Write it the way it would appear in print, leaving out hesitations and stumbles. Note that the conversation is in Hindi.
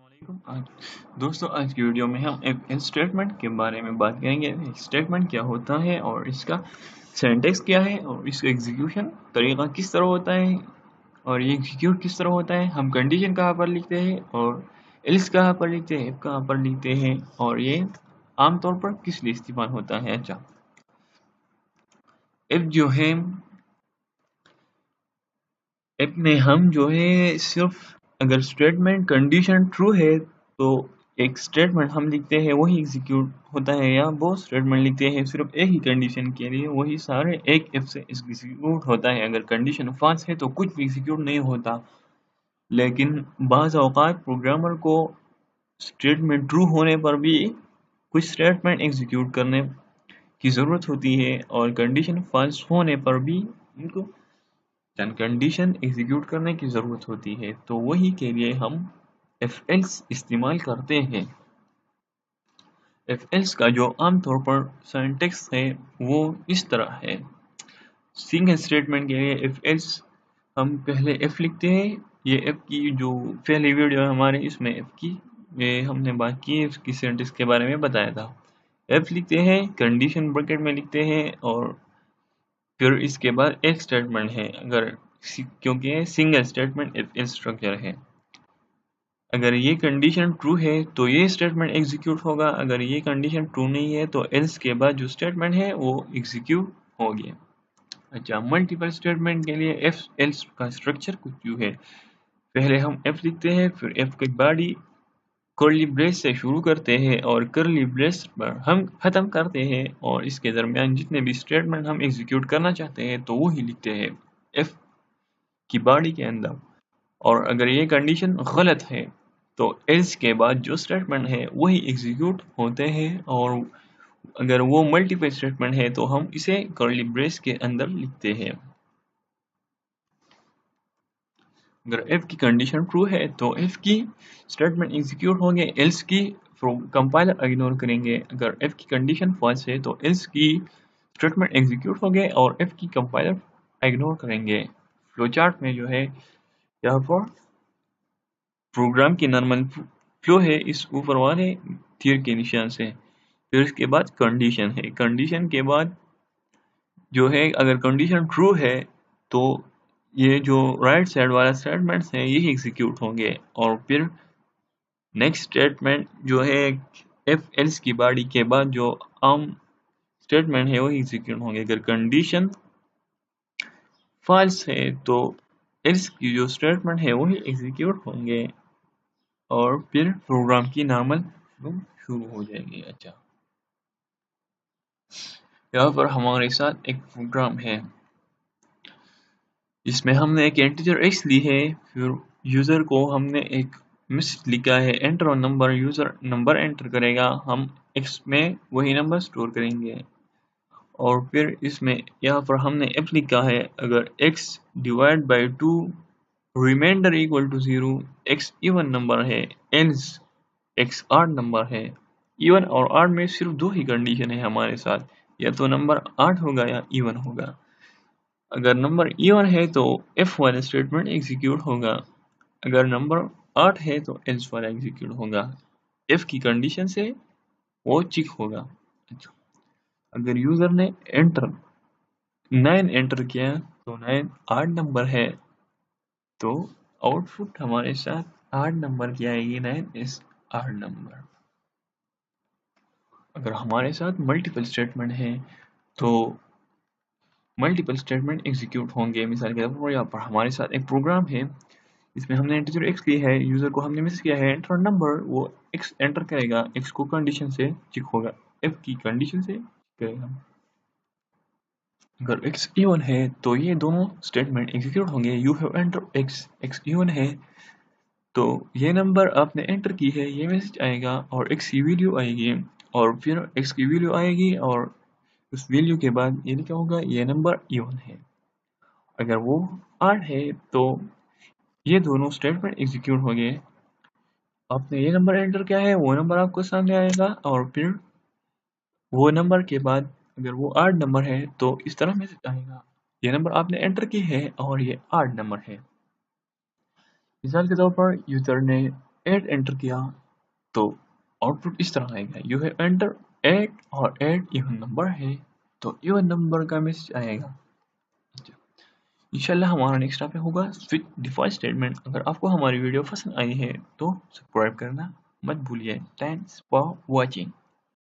अस्सलामुअलैकुम। दोस्तों, आज की वीडियो में हम एक स्टेटमेंट के बारे में बात करेंगे। स्टेटमेंट क्या होता है और इसका सिंटैक्स क्या है और इसका एग्जीक्यूशन तरीका किस तरह होता है और ये एग्जीक्यूट किस तरह होता है। हम कंडीशन कहाँ पर लिखते हैं और एल्स कहाँ पर लिखते हैं, इफ कहाँ पर लिखते हैं और ये आमतौर पर किस लिए इस्तेमाल होता है। अच्छा, इफ जो है, ऐप में हम जो है सिर्फ अगर स्टेटमेंट कंडीशन ट्रू है तो एक स्टेटमेंट हम लिखते हैं वही एग्जीक्यूट होता है, या बहुत स्टेटमेंट लिखते हैं सिर्फ एक ही कंडीशन के लिए वही सारे एक एफ से एग्जीक्यूट होता है। अगर कंडीशन फॉल्स है तो कुछ भी एग्जीक्यूट नहीं होता। लेकिन बाज़ औक़ात प्रोग्रामर को स्टेटमेंट ट्रू होने पर भी कुछ स्टेटमेंट एग्जीक्यूट करने की ज़रूरत होती है और कंडीशन फॉल्स होने पर भी उनको कंडीशन एग्जीक्यूट करने की ज़रूरत होती है। तो वही के लिए हम एफ एल्स इस्तेमाल करते हैं। एफ एल्स का जो आमतौर पर सिंटैक्स है वो इस तरह है। सिंगल स्टेटमेंट के लिए एफ एल्स हम पहले एफ लिखते हैं। ये एफ की जो पहली वीडियो है हमारे, इसमें एफ की ये हमने बात की है, उसकी सिंटैक्स के बारे में बताया था। एफ लिखते हैं, कंडीशन ब्रैकेट में लिखते हैं और फिर इसके बाद एक स्टेटमेंट है, क्योंकि ये single statement if else structure है। अगर ये कंडीशन ट्रू है तो ये स्टेटमेंट एग्जीक्यूट होगा, अगर ये कंडीशन ट्रू नहीं है तो एल्स के बाद जो स्टेटमेंट है वो एग्जीक्यूट हो गया। अच्छा, मल्टीपल स्टेटमेंट के लिए एफ एल्स का स्ट्रक्चर कुछ यूँ है। पहले हम एफ लिखते हैं, फिर एफ की बॉडी कर्ली ब्रेस से शुरू करते हैं और कर्ली ब्रेस पर हम ख़त्म करते हैं और इसके दरमियान जितने भी स्टेटमेंट हम एग्जीक्यूट करना चाहते हैं तो वही लिखते हैं एफ की बॉडी के अंदर। और अगर ये कंडीशन गलत है तो एल्स के बाद जो स्टेटमेंट है वही एग्जीक्यूट होते हैं, और अगर वो मल्टीपल स्टेटमेंट है तो हम इसे कर्ली ब्रेस के अंदर लिखते हैं। अगर एफ की कंडीशन ट्रू है तो एफ की स्टेटमेंट एग्जीक्यूट होंगे, एल्स की कंपाइलर इग्नोर करेंगे। अगर एफ की कंडीशन फॉल्स है तो एल्स की स्टेटमेंट एग्जीक्यूट होंगे और एफ की कंपाइलर इग्नोर करेंगे। फ्लो चार्ट में जो है यहाँ पर प्रोग्राम की नॉर्मल फ्लो है इस ऊपर वाले तीर के निशान से। फिर इसके बाद कंडीशन है, कंडीशन के बाद जो है अगर कंडीशन ट्रू है तो ये जो राइट साइड वाला स्टेटमेंट्स हैं यही एग्जीक्यूट होंगे, और फिर नेक्स्ट स्टेटमेंट जो है एफ एल्स की बॉडी के बाद जो आम स्टेटमेंट है वही एग्जीक्यूट होंगे। अगर कंडीशन फॉल्स है तो एल्स की जो स्टेटमेंट है वही एग्जीक्यूट होंगे और फिर प्रोग्राम की नॉर्मल फ्लो शुरू हो जाएगी। अच्छा, यहाँ पर हमारे साथ एक प्रोग्राम है जिसमें हमने एक इंटीजर x ली है, फिर यूज़र को हमने एक मैसेज लिखा है enter on number. User number enter करेगा, हम x में वही नंबर स्टोर करेंगे। और फिर इसमें यहाँ पर हमने f लिखा है, अगर x divide by 2 reminder equal to 0, x even number है, एल्स x ऑड नंबर है। इवन और ऑड में सिर्फ दो ही कंडीशन है हमारे साथ, या तो नंबर ऑड होगा या इवन होगा। अगर नंबर इवन है तो एफ वाला स्टेटमेंट एग्जीक्यूट होगा, अगर नंबर 8 है तो एल्स वाला एग्जीक्यूट होगा। एफ की कंडीशन से वो चेक होगा। अच्छा, अगर यूजर ने एंटर 9 एंटर किया तो 9 8 नंबर है, तो आउटपुट हमारे साथ 8 नंबर की आएगी, 9 इज 8 नंबर। अगर हमारे साथ मल्टीपल स्टेटमेंट है तो मल्टीपल स्टेटमेंट एग्जीक्यूट होंगे। मिसाल के तौर पर यहाँ पर हमारे साथ एक प्रोग्राम है, इसमें हमने इंटीजर x ली है, यूजर को हमने मैसेज किया है एंटर नंबर, वो x एंटर करेगा, x को कंडीशन से चेक होगा, f की कंडीशन से करेगा। अगर x इवन है तो ये दोनों स्टेटमेंट एग्जीक्यूट होंगे। You have enter x even है तो ये नंबर आपने एंटर की है, ये मैसेज आएगा और x की वैल्यू आएगी, और फिर x की वैल्यू आएगी और उस वैल्यू के बाद ये लिखा होगा ये नंबर इवन है। अगर वो 8 है तो ये दोनों स्टेटमेंट एग्जीक्यूट हो गए। आपने ये नंबर एंटर किया है, वो नंबर आपको सामने आएगा, और फिर वो नंबर के बाद अगर वो 8 नंबर है तो इस तरह मैसेज आएगा, ये नंबर आपने एंटर की है और ये 8 नंबर है। मिसाल के तौर पर यूजर ने 8 एंटर किया तो आउटपुट इस तरह आएगा, यू हैव एंटर 8 और 8 इवन नंबर है, तो इवन नंबर का मैसेज आएगा। इंशाल्लाह हमारा नेक्स्ट टॉपिक होगा स्विच डिफॉल्ट स्टेटमेंट। अगर आपको हमारी वीडियो पसंद आई है तो सब्सक्राइब करना मत भूलिए। Thanks for watching.